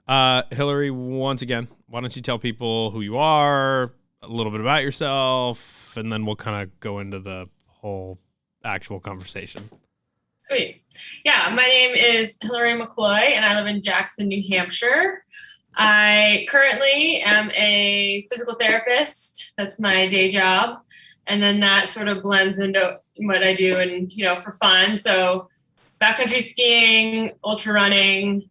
Hilary, once again, why don't you tell people who you are, a little bit about yourself, and then we'll kind of go into the whole actual conversation. Sweet. Yeah, my name is Hilary McCloy, and I live in Jackson, New Hampshire. I currently am a physical therapist. That's my day job. And then that sort of blends into what I do and, for fun. So backcountry skiing, ultra running.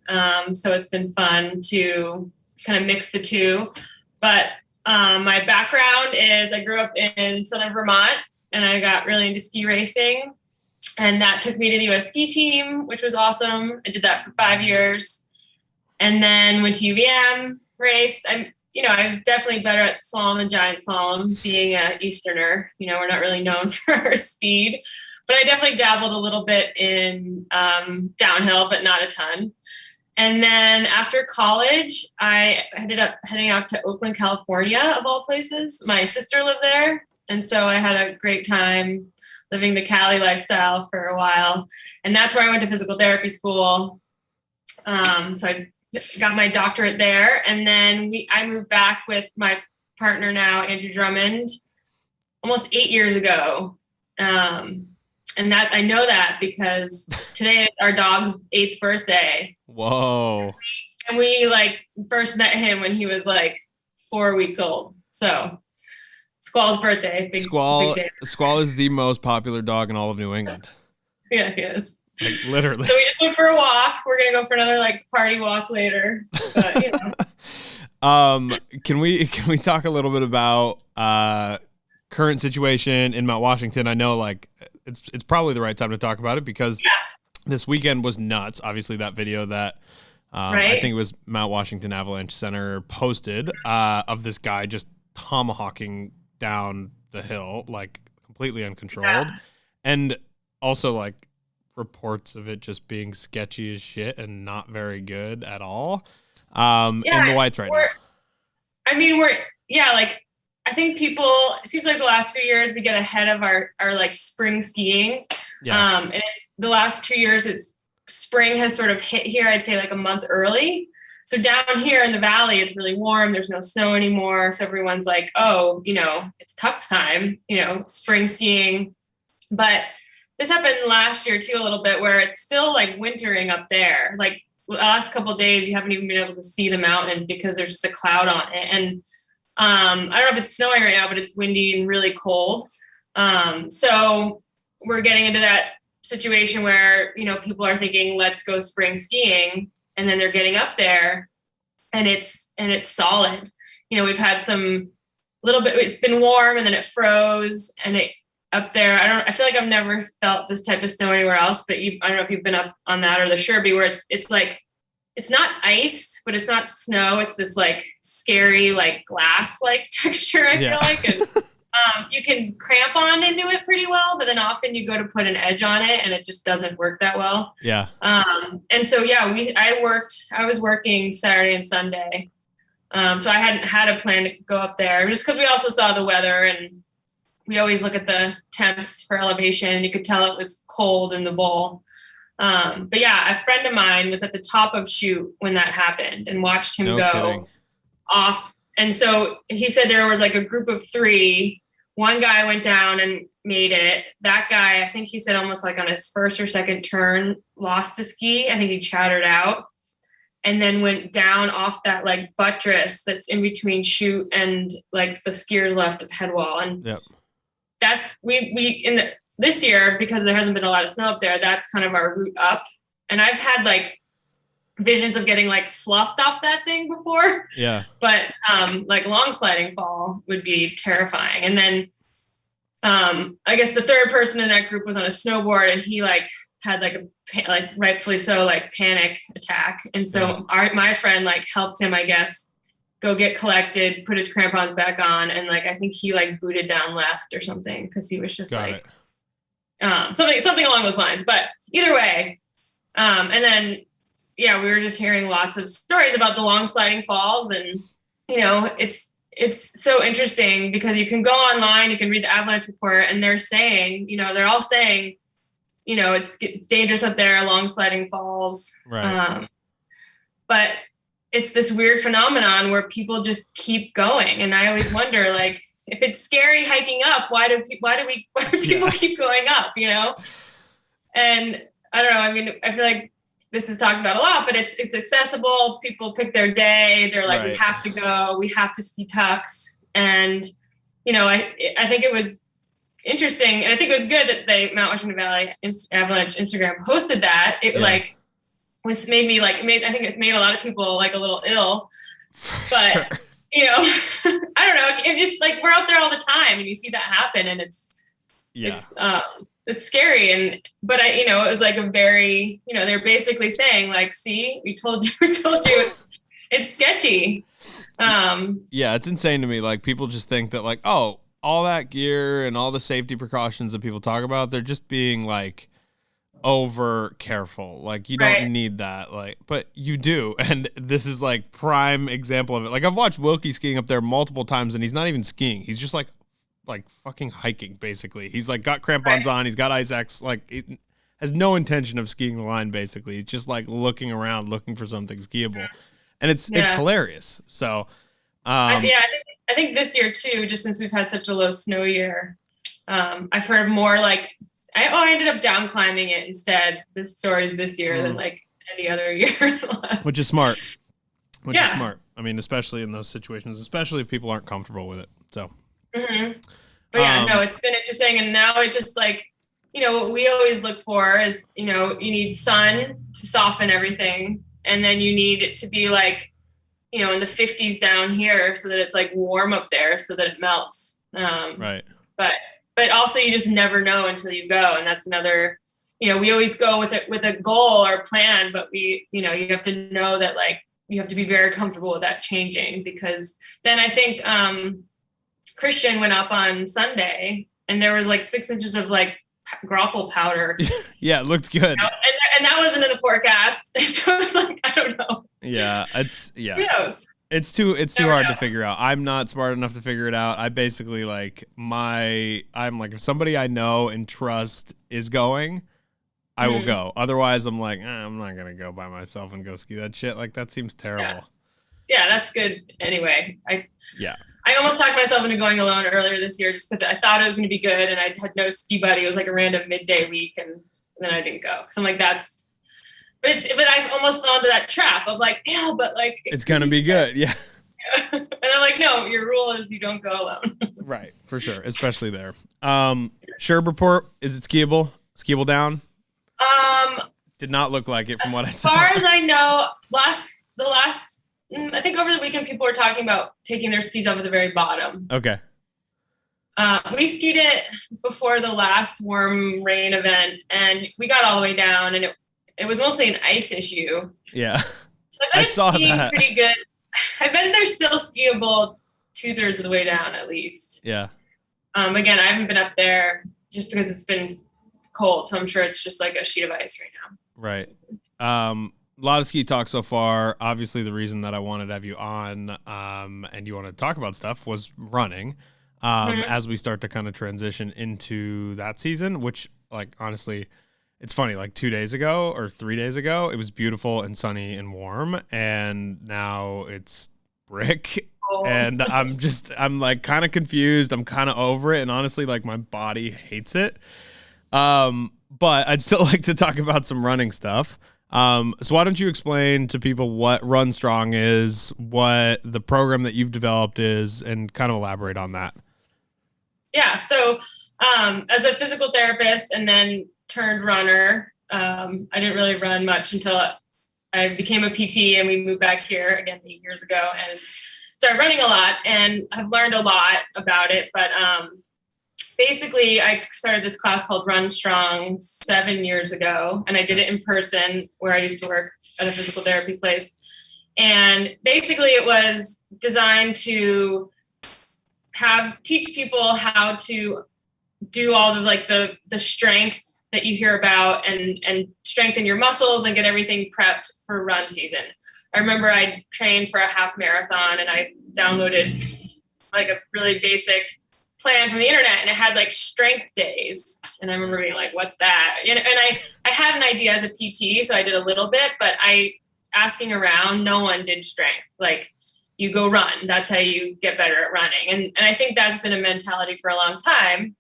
So it's been fun to kind of mix the two. But my background is I grew up in Southern Vermont and I got really into ski racing. And that took me to the US ski team, which was awesome. I did that for 5 years and then went to UVM, raced. I'm definitely better at slalom and giant slalom being an Easterner. We're not really known for our speed, but I definitely dabbled a little bit in downhill, but not a ton. And then after college, I ended up heading out to Oakland, California, of all places. My sister lived there. And so I had a great time living the Cali lifestyle for a while. And that's where I went to physical therapy school. So I got my doctorate there. And then I moved back with my partner now, Andrew Drummond, almost 8 years ago. And that I know that because today is our dog's 8th birthday. Whoa. And we first met him when he was 4 weeks old. So Squall's birthday. Squall is the most popular dog in all of New England. Yeah, he is. Literally. So we just went for a walk. We're gonna go for another party walk later. But Can we talk a little bit about current situation in Mount Washington? I know it's probably the right time to talk about it because this weekend was nuts. Obviously that video that I think it was Mount Washington Avalanche Center posted of this guy just tomahawking down the hill completely uncontrolled, and also reports of it just being sketchy as shit and not very good at all. In the lights right now. I think it seems like the last few years we get ahead of our spring skiing. And it's the last 2 years spring has sort of hit here, I'd say a month early. So down here in the valley, it's really warm. There's no snow anymore. So everyone's it's tux time, spring skiing. But this happened last year too, a little bit, where it's still wintering up there. The last couple of days, you haven't even been able to see the mountain because there's just a cloud on it. And I don't know if it's snowing right now, but it's windy and really cold. So we're getting into that situation where, people are thinking, let's go spring skiing. And then they're getting up there and it's solid. We've had some little bit, it's been warm and then it froze and it up there. I feel like I've never felt this type of snow anywhere else, but I don't know if you've been up on that or the Sherby where it's not ice, but it's not snow. It's this scary, glass texture, I feel like. And you can cramp on into it pretty well, but then often you go to put an edge on it and it just doesn't work that well. Yeah. And so, I was working Saturday and Sunday. So I hadn't had a plan to go up there just because we also saw the weather and we always look at the temps for elevation and you could tell it was cold in the bowl. But a friend of mine was at the top of chute when that happened and watched him go off. And so he said there was a group of 3. One guy went down and made it. That guy, I think he said almost on his first or second turn, lost a ski. I think he chattered out and then went down off that buttress that's in between chute and the skiers left of head wall. And that's, this year, because there hasn't been a lot of snow up there, that's kind of our route up. And I've had visions of getting sloughed off that thing before. Yeah. But long sliding fall would be terrifying. And then I guess the third person in that group was on a snowboard and he had rightfully so panic attack. And so my friend helped him, I guess, go get collected, put his crampons back on, and I think he booted down left or something because he was just something along those lines. But either way, and then we were just hearing lots of stories about the long sliding falls, and it's so interesting because you can go online, you can read the avalanche report, and they're saying, they're all saying, it's dangerous up there, long sliding falls. Right. But it's this weird phenomenon where people just keep going. And I always wonder, like, if it's scary hiking up, why do people keep going up, you know? And I don't know. I mean, I feel like this is talked about a lot, but it's accessible. People pick their day. They're like, we have to go. We have to ski Tux. And, you know, I think it was interesting. And I think it was good that the Mount Washington Valley Avalanche Instagram posted that. It like was made me like, I think it made a lot of people like a little ill. But, you know, I don't know. It just like, we're out there all the time and you see that happen, and it's scary. But I, you know, it was like a very, you know, they're basically saying like, see, we told you it's sketchy. Yeah, it's insane to me. Like, people just think that like, oh, all that gear and all the safety precautions that people talk about, they're just being like over careful. Like, you don't need that. Like, but you do. And this is like prime example of it. Like, I've watched Wilkie skiing up there multiple times, and he's not even skiing. He's just like fucking hiking, basically. He's like got crampons on. He's got ice axe. Like, it has no intention of skiing the line, basically. He's just like looking around, looking for something skiable. And it's hilarious. So, I think this year too, just since we've had such a low snow year, I've heard more like, I ended up down climbing it instead, the stories this year than like any other year. Which is smart. Which is smart. I mean, especially in those situations, especially if people aren't comfortable with it. So. Mm-hmm. But no, it's been interesting. And now it just like, you know, what we always look for is, you know, you need sun to soften everything. And then you need it to be like, you know, in the 50s down here so that it's like warm up there so that it melts. Right. But also you just never know until you go. And that's another, you know, we always go with a goal or plan, but we, you know, you have to know that like, you have to be very comfortable with that changing, because then I think, Christian went up on Sunday and there was like 6 inches of like grapple powder. Yeah, it looked good. You know? And that wasn't in the forecast. So it's like, I don't know. Yeah, it's too hard to figure out. I'm not smart enough to figure it out. I basically like I'm like, if somebody I know and trust is going, I will go. Otherwise I'm like, I'm not going to go by myself and go ski that shit. Like, that seems terrible. Yeah, that's good. Anyway, I almost talked myself into going alone earlier this year just because I thought it was going to be good, and I had no ski buddy. It was like a random midday week, and then I didn't go because I'm like, but I almost fell into that trap of like, but like it's going to be good, yeah. And I'm like, no, your rule is you don't go alone. Right, for sure, especially there. Sherbrooke, is it skiable? Skiable down? Did not look like it from what I saw. As far as I know, I think over the weekend people were talking about taking their skis up at the very bottom. Okay. We skied it before the last warm rain event, and we got all the way down, and it was mostly an ice issue. Yeah. So I saw that. Pretty good. I bet they're still skiable 2/3 of the way down at least. Yeah. Again, I haven't been up there just because it's been cold, so I'm sure it's just like a sheet of ice right now. Right. A lot of ski talk so far. Obviously, the reason that I wanted to have you on and you want to talk about stuff was running as we start to kind of transition into that season, which, like, honestly, it's funny. Like 2 days ago or 3 days ago, it was beautiful and sunny and warm, and now it's brick. Oh. And I'm like kind of confused. I'm kind of over it, and honestly, like, my body hates it. But I'd still like to talk about some running stuff. So why don't you explain to people what Run Strong is, what the program that you've developed is, and kind of elaborate on that. Yeah. So, as a physical therapist and then turned runner, I didn't really run much until I became a PT and we moved back here again 8 years ago and started running a lot, and I've learned a lot about it. But, basically, I started this class called Run Strong 7 years ago, and I did it in person where I used to work at a physical therapy place. And basically, it was designed to teach people how to do all the strength that you hear about and strengthen your muscles and get everything prepped for run season. I remember I trained for a half marathon, and I downloaded like a really basic plan from the internet, and it had like strength days, and I remember being like, what's that? And I had an idea as a PT, so I did a little bit, but I asking around, no one did strength. Like, you go run. That's how you get better at running. And I think that's been a mentality for a long time.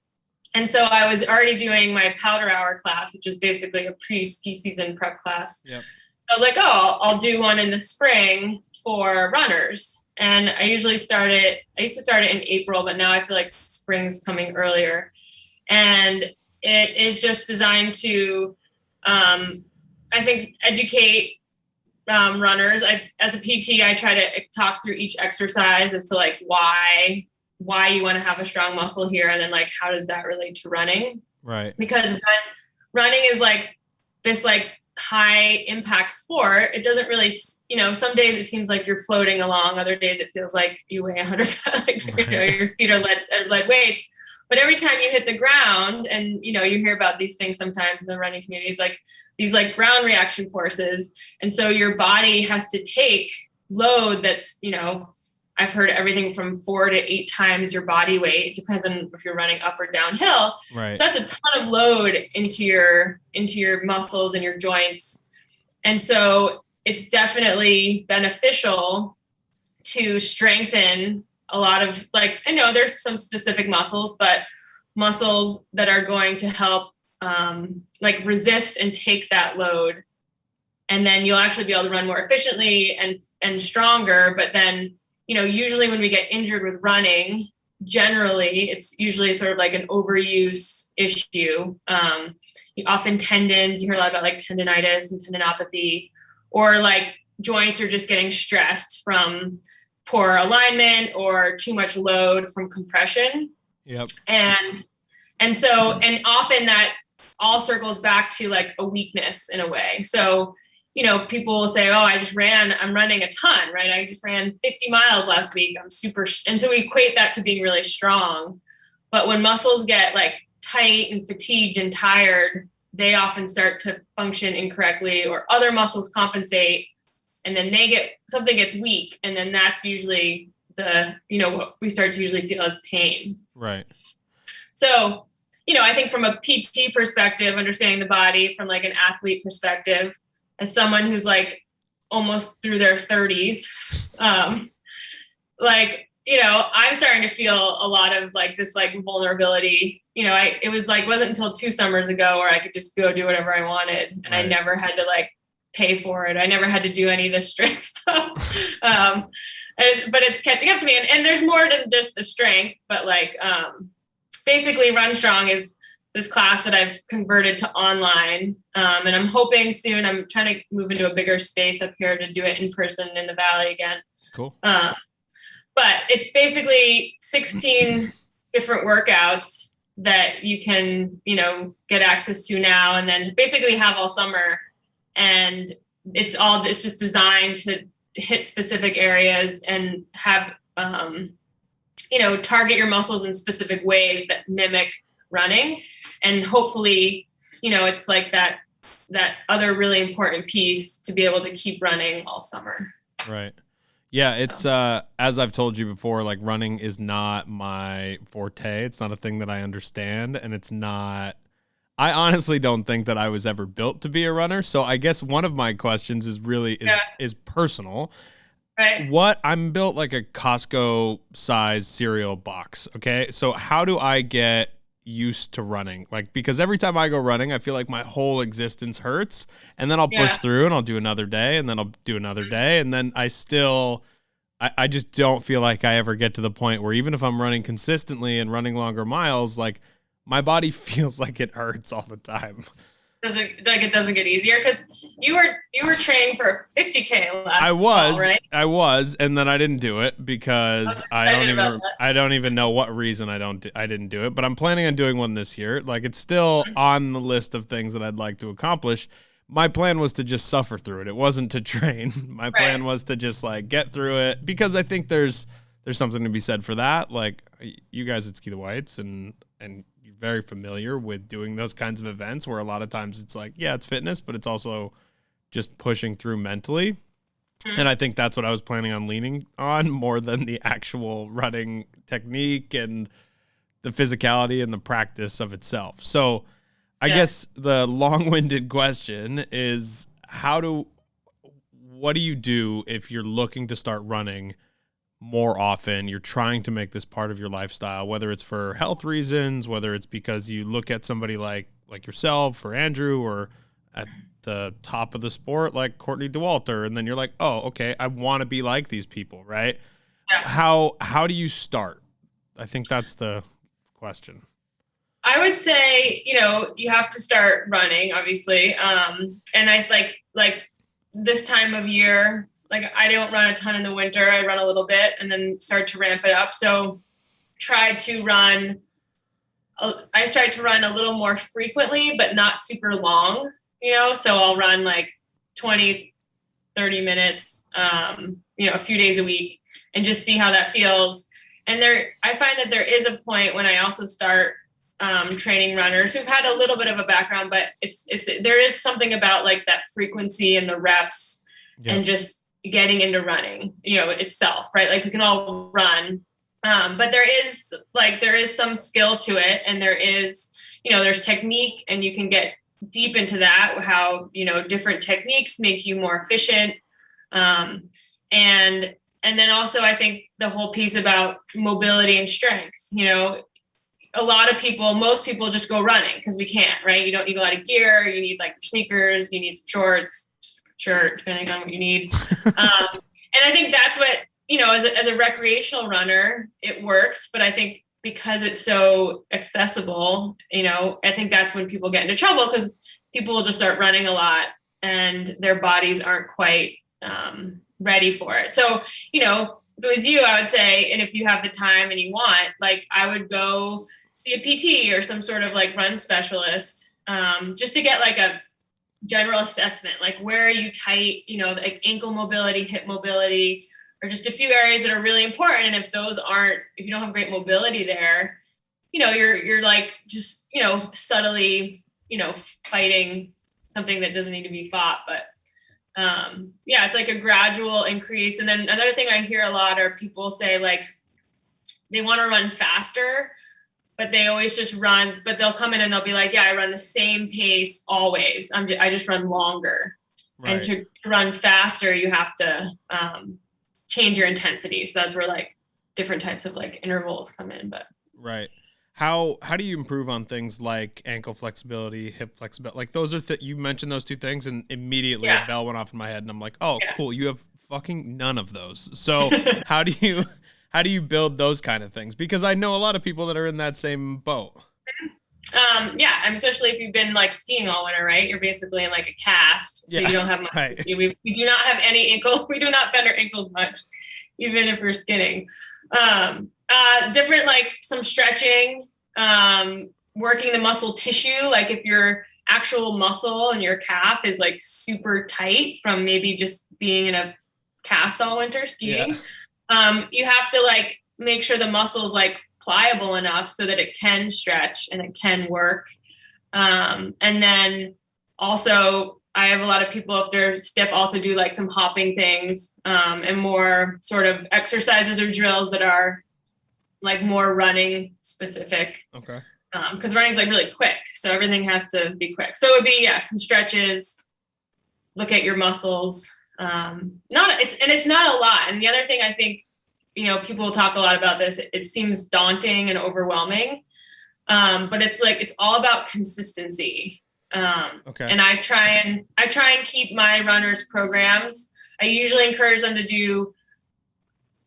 And so I was already doing my powder hour class, which is basically a pre-ski season prep class. Yep. So I was like, oh, I'll do one in the spring for runners. And I used to start it in April, but now I feel like spring's coming earlier. And it is just designed to, I think, educate runners. As a PT, I try to talk through each exercise as to like why you want to have a strong muscle here, and then like how does that relate to running? Right. Because running is like this like high impact sport. It doesn't really, some days it seems like you're floating along. Other days it feels like you weigh 100 pounds, like, your feet are lead weights. But every time you hit the ground, and you hear about these things sometimes in the running communities, like these like ground reaction forces. And so your body has to take load that's, I've heard everything from 4 to 8 times your body weight. Depends on if you're running up or downhill. Right. So that's a ton of load into your muscles and your joints. And so it's definitely beneficial to strengthen a lot of, like, I know there's some specific muscles, but muscles that are going to help like resist and take that load. And then you'll actually be able to run more efficiently and stronger. But then, usually when we get injured with running, generally it's usually sort of like an overuse issue. Often tendons, you hear a lot about like tendonitis and tendinopathy, or like joints are just getting stressed from poor alignment or too much load from compression. Yep. And often that all circles back to like a weakness in a way. So, people will say, oh, I'm running a ton, right? I just ran 50 miles last week. I'm super, and so we equate that to being really strong. But when muscles get like tight and fatigued and tired, they often start to function incorrectly, or other muscles compensate. And then something gets weak. And then that's usually what we start to usually feel as pain. Right. So, I think from a PT perspective, understanding the body from like an athlete perspective, as someone who's like almost through their 30s, I'm starting to feel a lot of like this like vulnerability. It wasn't until 2 summers ago where I could just go do whatever I wanted, and right. I never had to like pay for it. I never had to do any of this strict stuff. But it's catching up to me, and there's more than just the strength, but like basically Run Strong is this class that I've converted to online. And I'm hoping soon, I'm trying to move into a bigger space up here to do it in person in the Valley again. Cool. But it's basically 16 different workouts that you can, get access to now, and then basically have all summer. And it's just designed to hit specific areas and have, target your muscles in specific ways that mimic running. And hopefully, it's like that other really important piece to be able to keep running all summer. Right. Yeah. It's, as I've told you before, like running is not my forte. It's not a thing that I understand. And I honestly don't think that I was ever built to be a runner. So I guess one of my questions is personal. Right. I'm built like a Costco size cereal box. Okay. So how do I get used to running? Like, because every time I go running, I feel like my whole existence hurts, and then I'll push through and I'll do another day, and then I'll do another day. And then I just don't feel like I ever get to the point where, even if I'm running consistently and running longer miles, like my body feels like it hurts all the time. It doesn't get easier, because you were training for 50K last fall, right? I was, and then I didn't do it because I don't even know what reason I didn't do it, but I'm planning on doing one this year. Like, it's still on the list of things that I'd like to accomplish. My plan was to just suffer through it. It wasn't to train. My plan was to just like get through it, because I think there's something to be said for that. Like, you guys at Ski the Whites and very familiar with doing those kinds of events where a lot of times it's like, yeah, it's fitness, but it's also just pushing through mentally. Mm-hmm. And I think that's what I was planning on leaning on more than the actual running technique and the physicality and the practice of itself. So I guess the long-winded question is, what do you do if you're looking to start running more often? You're trying to make this part of your lifestyle, whether it's for health reasons, whether it's because you look at somebody like yourself or Andrew, or at the top of the sport like Courtney Dauwalter, and then you're like, oh, okay, I want to be like these people, right? Yeah. How do you start? I think that's the question. I would say, you have to start running, obviously. And I like this time of year, like I don't run a ton in the winter. I run a little bit and then start to ramp it up. So I tried to run a little more frequently, but not super long, so I'll run like 20, 30 minutes, a few days a week and just see how that feels. And I find that there is a point when I also start training runners who've had a little bit of a background, but there is something about like that frequency and the reps and just getting into running, itself, right? Like we can all run, but there is some skill to it, and there is, there's technique, and you can get deep into that, how, different techniques make you more efficient. And then also I think the whole piece about mobility and strength, most people just go running because we can't, right? You don't need a lot of gear. You need like sneakers, you need some shorts, shirt, depending on what you need. And I think that's what, as a recreational runner, it works. But I think because it's so accessible, I think that's when people get into trouble, because people will just start running a lot and their bodies aren't quite ready for it. So, if it was you, I would say, and if you have the time and you want, like I would go see a PT or some sort of like run specialist, just to get like a general assessment, like where are you tight, like ankle mobility, hip mobility, or just a few areas that are really important. And if you don't have great mobility there, you're like just, subtly, fighting something that doesn't need to be fought. But it's like a gradual increase. And then another thing I hear a lot are people say like they want to run faster, but they always just run, but they'll come in and they'll be like, yeah, I run the same pace always. I just run longer. Right. And to run faster, you have to change your intensity. So that's where like different types of like intervals come in. But right. How do you improve on things like ankle flexibility, hip flexibility? Like those are you mentioned those two things, and immediately a bell went off in my head, and I'm like, oh, cool. You have fucking none of those. So how do you build those kind of things? Because I know a lot of people that are in that same boat. Especially if you've been like skiing all winter, right? You're basically in like a cast, so you don't have much. Right. We do not have any ankle. We do not bend our ankles much, even if we're skinning. Different, like some stretching, working the muscle tissue. Like if your actual muscle in your calf is like super tight from maybe just being in a cast all winter skiing, you have to like make sure the muscle is like pliable enough so that it can stretch and it can work. And then also I have a lot of people, if they're stiff, also do like some hopping things, and more sort of exercises or drills that are like more running specific. Okay. Because running is like really quick, so everything has to be quick. So it would be some stretches, look at your muscles. It's not a lot. And the other thing I think, people will talk a lot about this. It seems daunting and overwhelming, but it's all about consistency. Okay. And I try and keep my runners' programs. I usually encourage them to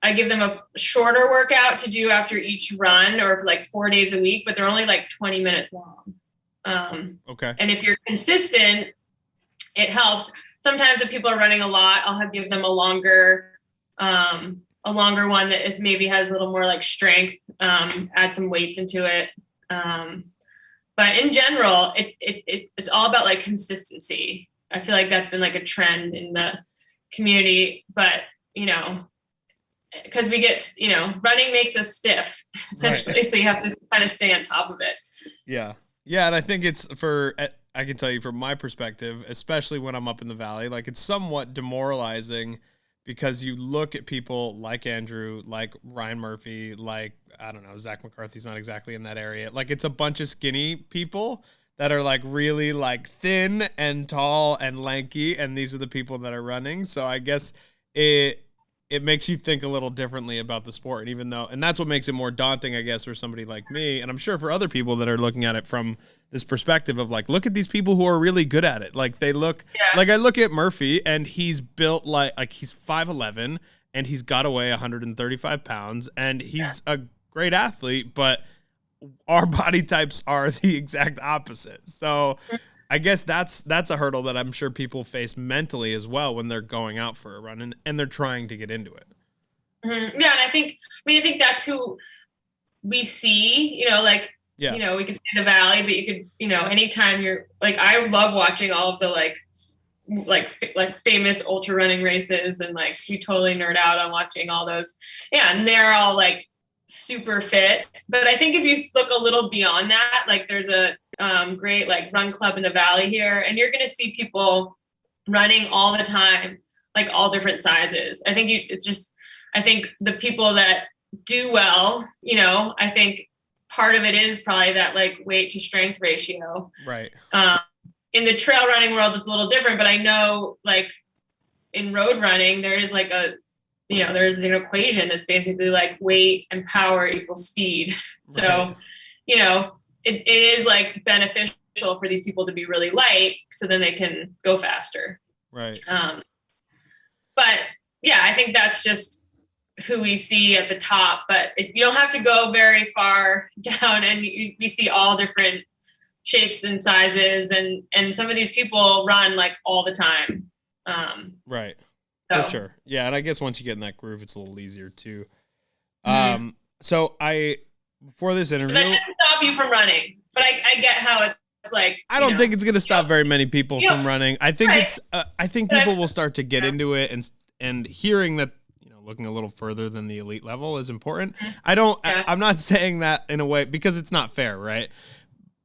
I give them a shorter workout to do after each run, or for like 4 days a week, but they're only like 20 minutes long. Okay. And if you're consistent, it helps. Sometimes if people are running a lot, I'll give them a longer one that maybe has a little more like strength, add some weights into it. But in general, it's all about like consistency. I feel like that's been like a trend in the community, but because we get, running makes us stiff essentially. Right. So you have to kind of stay on top of it. Yeah. Yeah. And I think I can tell you from my perspective, especially when I'm up in the valley, like it's somewhat demoralizing, because you look at people like Andrew, like Ryan Murphy, like, I don't know, Zach McCarthy's not exactly in that area. Like it's a bunch of skinny people that are like really like thin and tall and lanky, and these are the people that are running. So I guess it makes you think a little differently about the sport. And even though, and that's what makes it more daunting, I guess, for somebody like me. And I'm sure for other people that are looking at it from this perspective of like, look at these people who are really good at it. Like they look, like I look at Murphy and he's built like he's 5'11" and he's got to weigh 135 pounds and he's a great athlete, but our body types are the exact opposite. So I guess that's a hurdle that I'm sure people face mentally as well when they're going out for a run and they're trying to get into it. Mm-hmm. Yeah, and I think that's who we see. You know, like you know, we could see the Valley, but you could, you know, anytime you're like, I love watching all of the like famous ultra running races, and like we totally nerd out on watching all those. Yeah, and they're all like super fit. But I think if you look a little beyond that, like there's a great like run club in the Valley here, and you're going to see people running all the time, like all different sizes. I think I think the people that do well, you know, I think part of it is probably that like weight to strength ratio. Right. In the trail running world, it's a little different, but I know like in road running, there is like there's an equation that's basically like weight and power equals speed. So, you know, it is like beneficial for these people to be really light so then they can go faster. Right. But yeah, I think that's just who we see at the top, but you don't have to go very far down, and we see all different shapes and sizes, and some of these people run like all the time. Right. So. For sure. Yeah. And I guess once you get in that groove, it's a little easier too. So before this interview, that shouldn't stop you from running, but I get how it's like, I don't think it's going to stop very many people from running. I think I think people will start to get into it, and hearing that, you know, looking a little further than the elite level is important. I'm not saying that in a way because it's not fair, right?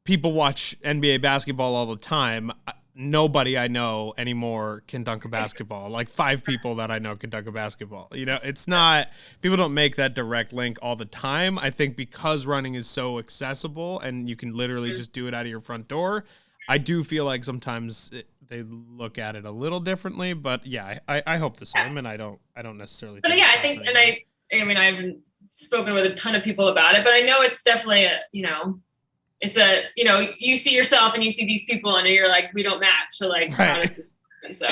People watch NBA basketball all the time. Nobody I know anymore can dunk a basketball. Like 5 people that I know can dunk a basketball. You know, it's not, people don't make that direct link all the time. I think because running is so accessible and you can literally just do it out of your front door, I do feel like sometimes they look at it a little differently, but yeah, I hope the same. And I don't necessarily. But yeah, I think, and I mean, I haven't spoken with a ton of people about it, but I know it's definitely it's you see yourself and you see these people and you're like, we don't match. So like, how does this work? And so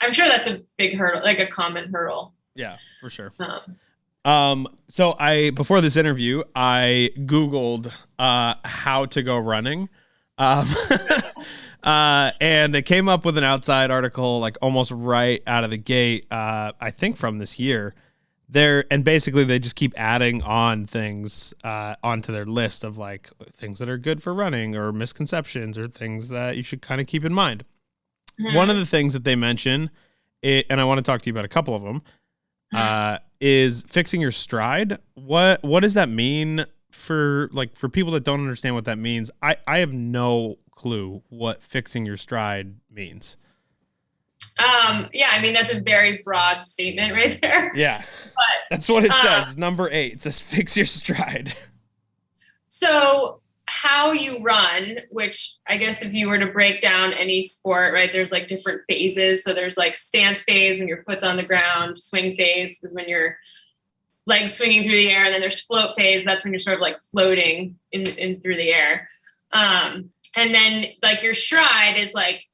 I'm sure that's a big hurdle, like a common hurdle. Yeah, for sure. So before this interview, I Googled, how to go running. And it came up with an Outside article, like almost right out of the gate. I think from this year. And basically they just keep adding on things onto their list of like things that are good for running or misconceptions or things that you should kind of keep in mind. Mm-hmm. One of the things that they mention, and I want to talk to you about a couple of them, is fixing your stride. What does that mean for people that don't understand what that means? I have no clue what fixing your stride means. Yeah, I mean, that's a very broad statement right there. Yeah, but that's what it says. Number 8, it says fix your stride. So how you run, which I guess if you were to break down any sport, right, there's like different phases. So there's like stance phase when your foot's on the ground, swing phase is when your legs swinging through the air, and then there's float phase. That's when you're sort of like floating in through the air. And then like your stride is like,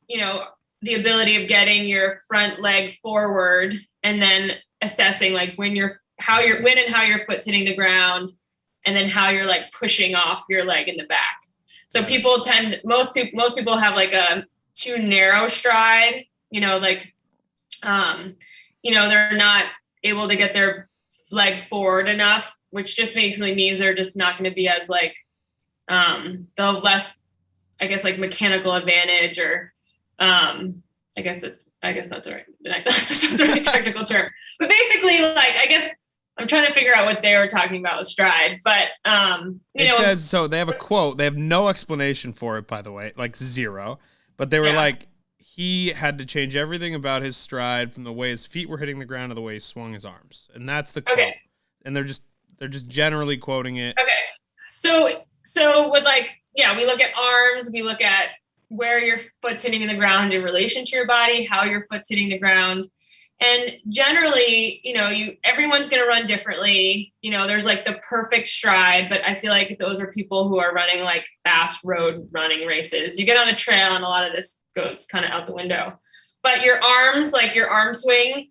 the ability of getting your front leg forward and then assessing like when and how your foot's hitting the ground, and then how you're like pushing off your leg in the back. So most people have like a too narrow stride, they're not able to get their leg forward enough, which just basically means they're just not going to be as like, they'll have less, I guess, like mechanical advantage, or I guess that's the right technical term. But basically, like, I guess I'm trying to figure out what they were talking about with stride. But it says, so they have a quote. They have no explanation for it, by the way, like zero. But they were like, he had to change everything about his stride, from the way his feet were hitting the ground to the way he swung his arms, and that's the quote. And they're just generally quoting it. Okay, so with like yeah, we look at arms, we look at where your foot's hitting the ground in relation to your body, how your foot's hitting the ground. And generally, everyone's going to run differently. There's like the perfect stride, but I feel like those are people who are running like fast road running races. You get on the trail and a lot of this goes kind of out the window. But your arms, like your arm swing,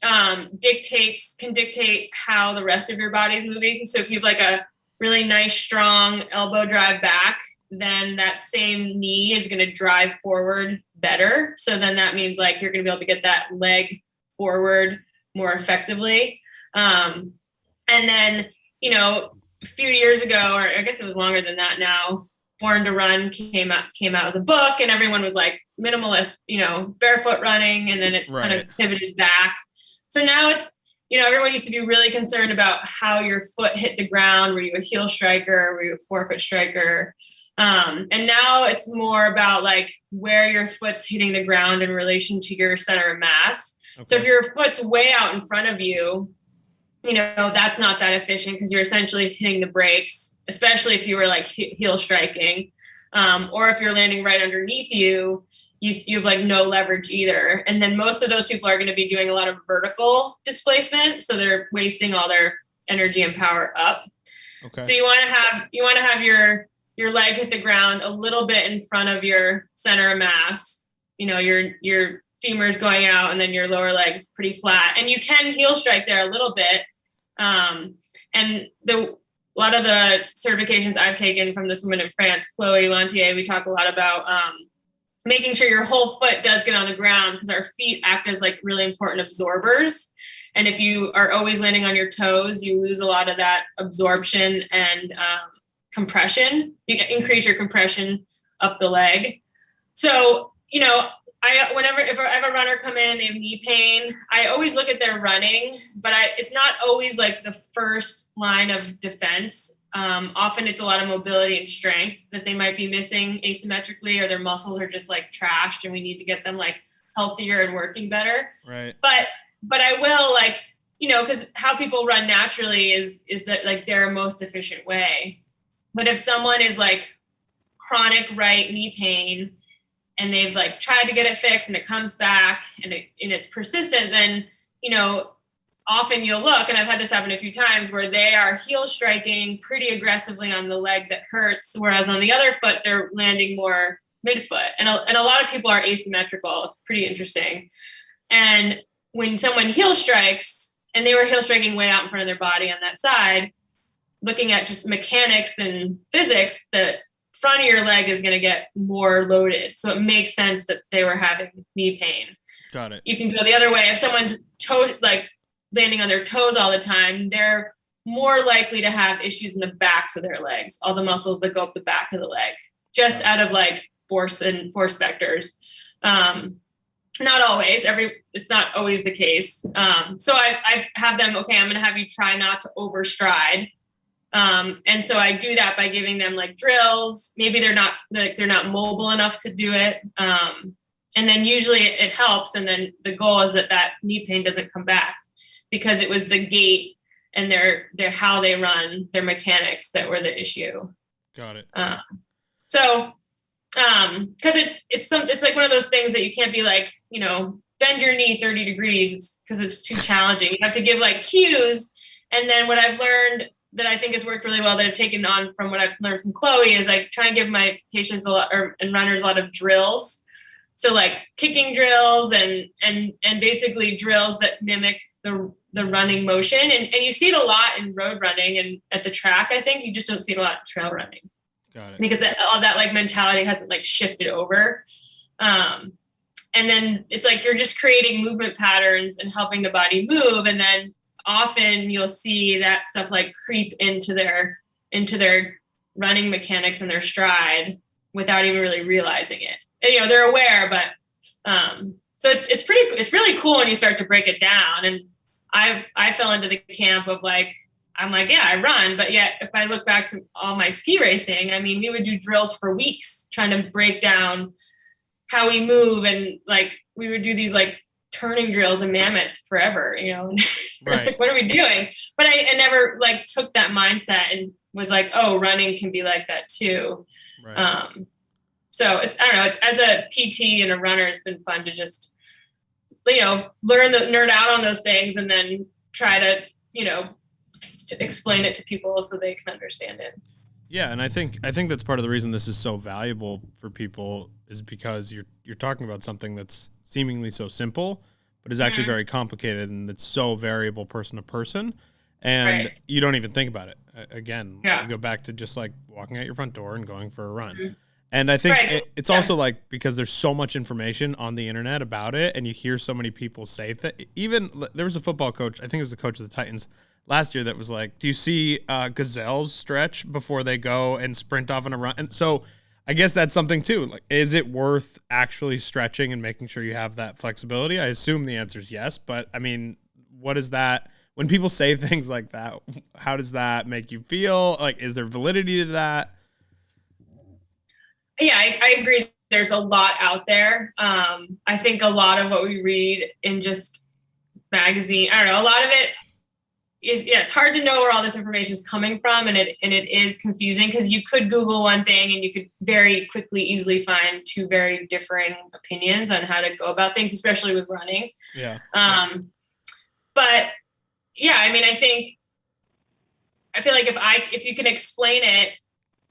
can dictate how the rest of your body is moving. So if you have like a really nice, strong elbow drive back, then that same knee is going to drive forward better. So then that means like you're going to be able to get that leg forward more effectively. And then, a few years ago, or I guess it was longer than that now, Born to Run came out as a book, and everyone was like minimalist, barefoot running, and then it's kind of pivoted back. So now it's, everyone used to be really concerned about how your foot hit the ground. Were you a heel striker? Were you a forefoot striker? And now it's more about like where your foot's hitting the ground in relation to your center of mass. Okay. So if your foot's way out in front of you, that's not that efficient because you're essentially hitting the brakes, especially if you were like heel striking, or if you're landing right underneath you, you have like no leverage either. And then most of those people are going to be doing a lot of vertical displacement. So they're wasting all their energy and power up. Okay. So you want to have your leg hit the ground a little bit in front of your center of mass, your femurs going out, and then your lower leg's pretty flat. And you can heel strike there a little bit. And a lot of the certifications I've taken from this woman in France, Chloe Lantier, we talk a lot about making sure your whole foot does get on the ground, because our feet act as like really important absorbers. And if you are always landing on your toes, you lose a lot of that absorption and compression. You increase your compression up the leg. So, if I have a runner come in and they have knee pain, I always look at their running, but it's not always like the first line of defense. Often it's a lot of mobility and strength that they might be missing asymmetrically, or their muscles are just like trashed and we need to get them like healthier and working better. Right. But I will like, because how people run naturally is that like their most efficient way. But if someone is like chronic right knee pain and they've like tried to get it fixed and it comes back and it's persistent, then, often you'll look, and I've had this happen a few times, where they are heel striking pretty aggressively on the leg that hurts, whereas on the other foot, they're landing more midfoot. And a lot of people are asymmetrical. It's pretty interesting. And when someone heel strikes, and they were heel striking way out in front of their body on that side, looking at just mechanics and physics, the front of your leg is going to get more loaded. So it makes sense that they were having knee pain. Got it. You can go the other way. If someone's landing on their toes all the time, they're more likely to have issues in the backs of their legs, all the muscles that go up the back of the leg, just out of like force vectors. Not always, it's not always the case. So I have them, okay, I'm going to have you try not to overstride. And so I do that by giving them like drills. Maybe they're not mobile enough to do it. And then usually it helps. And then the goal is that knee pain doesn't come back, because it was the gait and their how they run, their mechanics that were the issue. Got it. Because it's like one of those things that you can't be like, bend your knee 30 degrees. It's because it's too challenging. You have to give like cues. And then what I've learned that I think has worked really well, that I've taken on from what I've learned from Chloe, is I try and give my patients and runners a lot of drills. So like kicking drills and basically drills that mimic the running motion. And you see it a lot in road running and at the track. I think you just don't see it a lot in trail running. Got it. Because all that like mentality hasn't like shifted over. And then it's like you're just creating movement patterns and helping the body move. And then often you'll see that stuff like creep into their running mechanics and their stride without even really realizing it. And, they're aware, but so it's really cool when you start to break it down. And I fell into the camp of like, I'm like, yeah, I run, but yet if I look back to all my ski racing, I mean, we would do drills for weeks trying to break down how we move, and like we would do these like turning drills in Mammoth forever, Right. Like, what are we doing? But I never like took that mindset and was like, oh, running can be like that too. Right. So it's, I don't know, it's, as a PT and a runner, it's been fun to just, learn the nerd out on those things and then try to, to explain it to people so they can understand it. Yeah, and I think that's part of the reason this is so valuable for people is because you're talking about something that's seemingly so simple, but is actually very complicated, and it's so variable person to person, and you don't even think about it. Again, you go back to just like walking out your front door and going for a run. And I think it's also like, because there's so much information on the internet about it, and you hear so many people say that. Even there was a football coach, I think it was the coach of the Titans last year, that was like, do you see gazelles stretch before they go and sprint off on a run? And so I guess that's something too. Like, is it worth actually stretching and making sure you have that flexibility? I assume the answer is yes, but I mean, what is that? When people say things like that, how does that make you feel? Like, is there validity to that? Yeah, I agree. There's a lot out there. I think a lot of what we read in just magazine, I don't know, a lot of it it's hard to know where all this information is coming from, and it is confusing because you could Google one thing and you could very quickly, easily find two very differing opinions on how to go about things, especially with running. Yeah. But yeah, I mean, I feel like if you can explain it,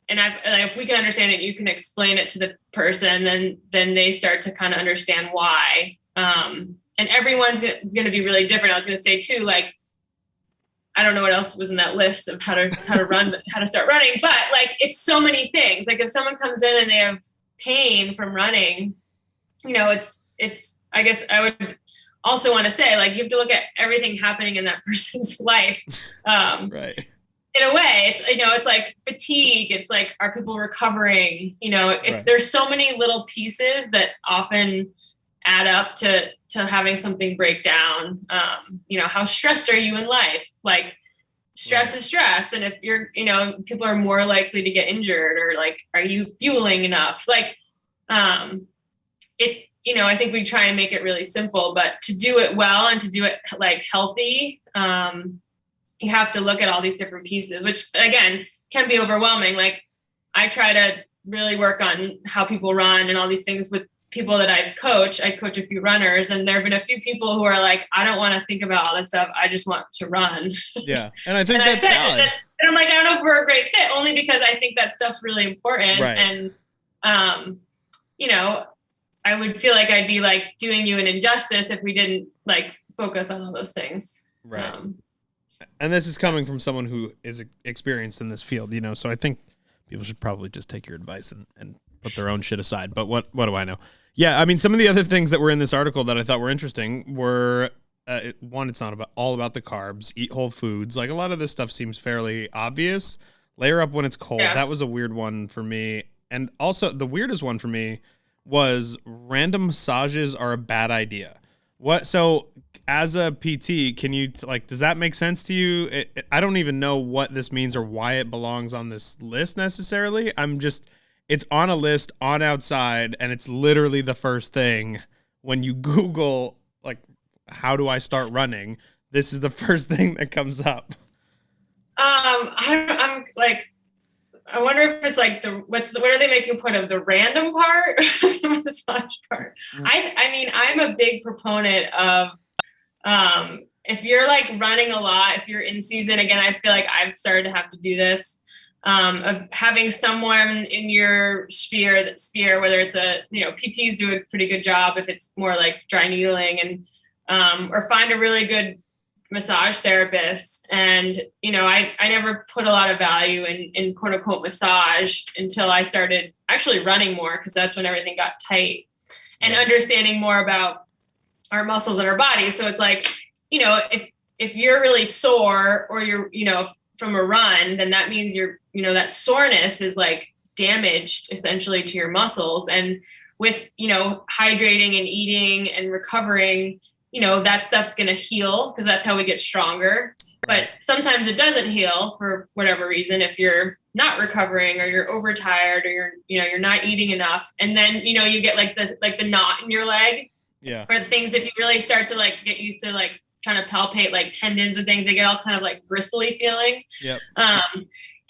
and if we can understand it, you can explain it to the person, then they start to kind of understand why. And everyone's going to be really different. I was going to say too, like, I don't know what else was in that list of how to run, how to start running, but like, it's so many things. Like if someone comes in and they have pain from running, it's, I guess I would also want to say, like, you have to look at everything happening in that person's life. Right. In a way, it's like fatigue. It's like, are people recovering? There's so many little pieces that often add up to having something break down. How stressed are you in life? Like, stress is stress. And if you're, people are more likely to get injured, or like, are you fueling enough? Like, I think we try and make it really simple, but to do it well and to do it like healthy, you have to look at all these different pieces, which again, can be overwhelming. Like, I try to really work on how people run and all these things with people that I've coached. I coach a few runners, and there have been a few people who are like, I don't want to think about all this stuff. I just want to run. Yeah. And I think that's valid. And I'm like, I don't know if we're a great fit, only because I think that stuff's really important. Right. And, I would feel like I'd be like doing you an injustice if we didn't like focus on all those things. Right. And this is coming from someone who is experienced in this field, so I think people should probably just take your advice and put their own shit aside. But what do I know? Yeah, I mean, some of the other things that were in this article that I thought were interesting were, one, it's not all about the carbs, eat whole foods. Like, a lot of this stuff seems fairly obvious. Layer up when it's cold. Yeah. That was a weird one for me. And also the weirdest one for me was random massages are a bad idea. So as a PT, can you does that make sense to you? I don't even know what this means or why it belongs on this list necessarily. It's on a list on Outside, and it's literally the first thing when you Google, like, how do I start running? This is the first thing that comes up. I'm like, I wonder if it's like what are they making a point of, the random part or the massage part? I mean, I'm a big proponent of, if you're like running a lot, if you're in season, again, I feel like I've started to have to do this, of having someone in your sphere, whether it's PTs do a pretty good job if it's more like dry needling, and, or find a really good massage therapist. And, I never put a lot of value in quote unquote massage until I started actually running more, because that's when everything got tight, and understanding more about our muscles and our bodies. So it's like, if you're really sore, or you're, from a run, then that means you're, that soreness is like damaged essentially to your muscles. And with, hydrating and eating and recovering, that stuff's going to heal, because that's how we get stronger. But sometimes it doesn't heal for whatever reason, if you're not recovering, or you're overtired, or you're not eating enough. And then, you get like the knot in your leg. Yeah. Or things, if you really start to like get used to like trying to palpate like tendons and things, they get all kind of like bristly feeling. Yep.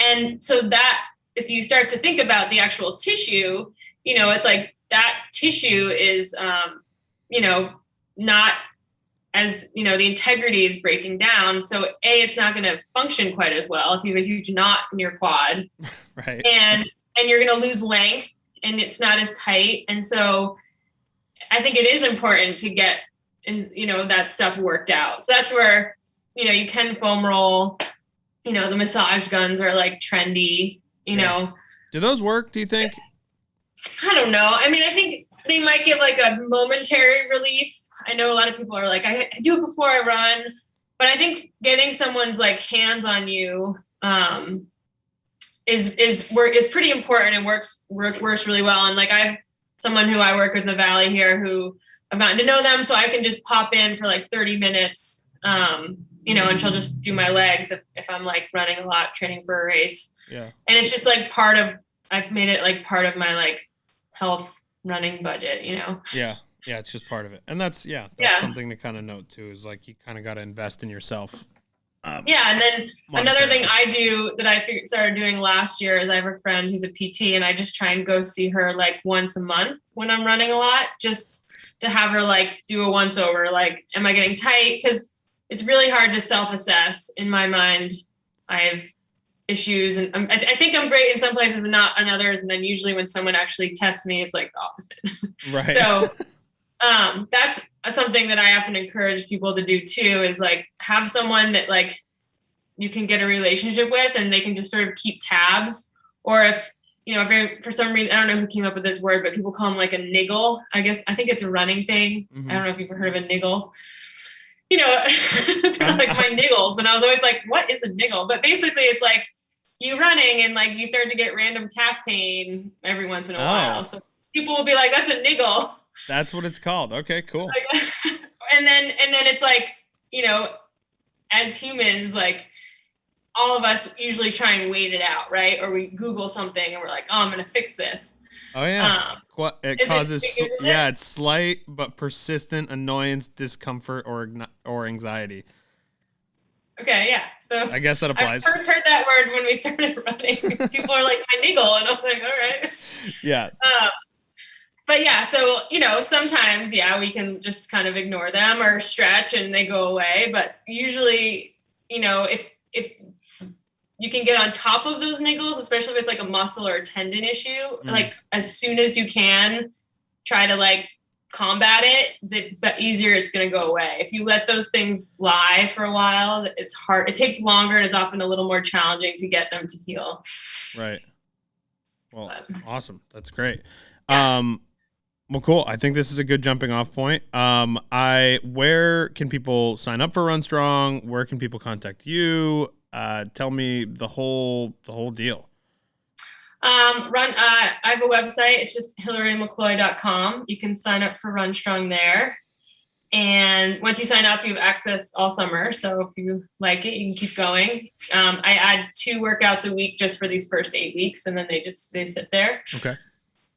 And so that if you start to think about the actual tissue, it's like that tissue is, not as, the integrity is breaking down. So it's not going to function quite as well if you have a huge knot in your quad. Right. And you're going to lose length and it's not as tight. And so I think it is important to get, that stuff worked out. So that's where, you can foam roll, the massage guns are like trendy, Do those work, do you think? I don't know. I mean, I think they might give like a momentary relief. I know a lot of people are like, I do it before I run, but I think getting someone's like hands on you is pretty important and works really well. And like I have someone who I work with in the Valley here who I've gotten to know them, so I can just pop in for like 30 minutes. And she'll just do my legs if I'm like running a lot, training for a race. Yeah. And it's just like I've made it like part of my like health running budget, Yeah. Yeah. It's just part of it. And that's something to kind of note too, is like, you kind of got to invest in yourself. And then another thing I do that I started doing last year is I have a friend who's a PT and I just try and go see her like once a month when I'm running a lot, just to have her like do a once over, like, am I getting tight? Because it's really hard to self-assess. In my mind, I have issues and I think I'm great in some places and not in others. And then usually when someone actually tests me, it's like the opposite. Right. So that's something that I often encourage people to do too, is like have someone that like you can get a relationship with and they can just sort of keep tabs. Or if for some reason, I don't know who came up with this word, but people call them like a niggle. I think it's a running thing. Mm-hmm. I don't know if you've ever heard of a niggle. Like my niggles. And I was always like, what is a niggle? But basically it's like you running and like you start to get random calf pain every once in a while. So people will be like, that's a niggle. That's what it's called. Okay, cool. And then it's like, as humans, like all of us usually try and wait it out, right? Or we Google something and we're like, oh, I'm going to fix this. Oh yeah. It causes it's slight but persistent annoyance, discomfort, or anxiety. Okay, yeah. So I guess that applies. I first heard that word when we started running. People are like, my niggle, and I'm like, all right. Yeah. But yeah, so sometimes we can just kind of ignore them or stretch and they go away. But usually, if you can get on top of those niggles, especially if it's like a muscle or a tendon issue, like as soon as you can, try to like combat it, the easier it's going to go away. If you let those things lie for a while, it's hard. It takes longer and it's often a little more challenging to get them to heal. Right. Well, awesome. That's great. Yeah. Well, cool. I think this is a good jumping off point. Where can people sign up for Run Strong? Where can people contact you? Tell me the whole deal. I have a website. It's just HilaryMcCloy.com. You can sign up for Run Strong there. And once you sign up, you have access all summer. So if you like it, you can keep going. I add 2 workouts a week just for these first 8 weeks, and then they sit there. Okay.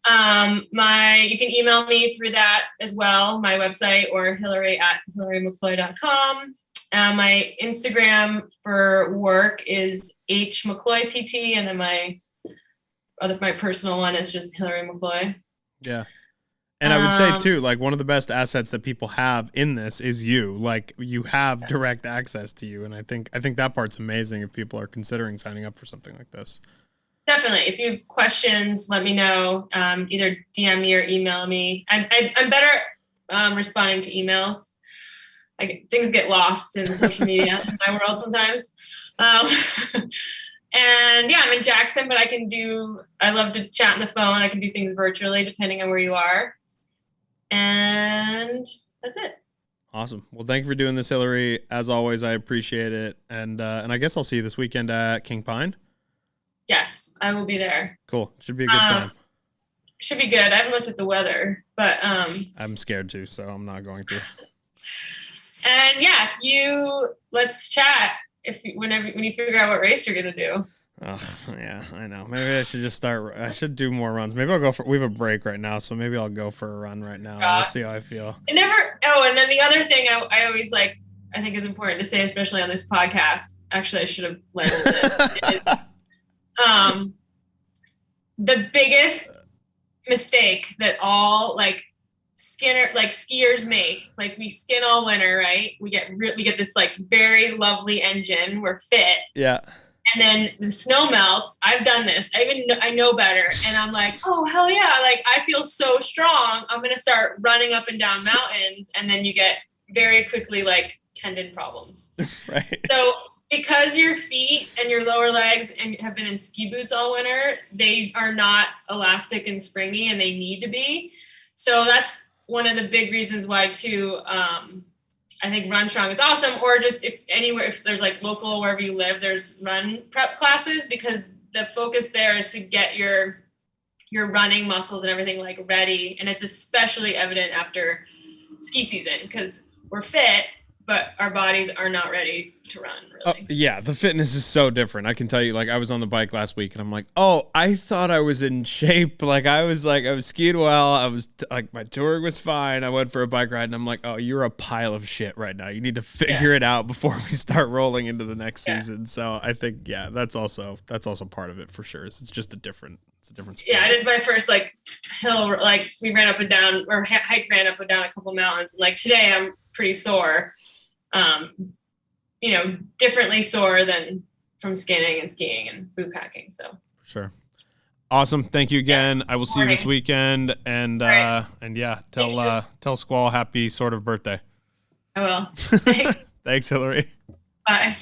You can email me through that as well, my website, or Hilary@HilaryMcCloy.com. My Instagram for work is HMcCloyPT, and then my personal one is just Hilary McCloy. Yeah. And I would say too, like one of the best assets that people have in this is you. Like you have direct access to you. And I think that part's amazing if people are considering signing up for something like this. Definitely. If you have questions, let me know. Either DM me or email me. I'm better responding to emails. Things get lost in social media in my world sometimes. And yeah, I'm in Jackson, but I love to chat on the phone. I can do things virtually depending on where you are. And that's it. Awesome. Well, thank you for doing this, Hilary. As always, I appreciate it. And I guess I'll see you this weekend at King Pine. Yes, I will be there. Cool. Should be a good time. Should be good. I haven't looked at the weather, but I'm scared too, so I'm not going to. And yeah, let's chat when you figure out what race you're gonna do. Oh yeah, I know. Maybe I should just I should do more runs. Maybe I'll go we have a break right now, so maybe I'll go for a run right now. We'll see how I feel. And then the other thing I always I think is important to say, especially on this podcast. Actually, I should have led with this. The biggest mistake that all like skiers make, like we skin all winter, right? We get this like very lovely engine. We're fit. Yeah. And then the snow melts. I've done this. I know better. And I'm like, oh, hell yeah. Like, I feel so strong. I'm going to start running up and down mountains. And then you get very quickly like tendon problems. Right. So because your feet and your lower legs and have been in ski boots all winter, they are not elastic and springy, and they need to be. So that's one of the big reasons why too, I think Run Strong is awesome, or just if there's like local, wherever you live, there's run prep classes, because the focus there is to get your running muscles and everything like ready. And it's especially evident after ski season, because we're fit, but our bodies are not ready to run, really. Yeah, the fitness is so different. I can tell you, like, I was on the bike last week, and I'm like, oh, I thought I was in shape. I was skiing well. I was like, my touring was fine. I went for a bike ride, and I'm like, oh, you're a pile of shit right now. You need to figure it out before we start rolling into the next season. So I think, that's also part of it for sure. It's just a different sport. Yeah, I did my first like hill, like we ran up and down, or hike ran up and down a couple mountains. Like today, I'm pretty sore. Differently sore than from skinning and skiing and boot packing. So sure. Awesome. Thank you again. I will see you this weekend, and tell Squall happy sort of birthday. I will. Thanks, Hilary. Bye.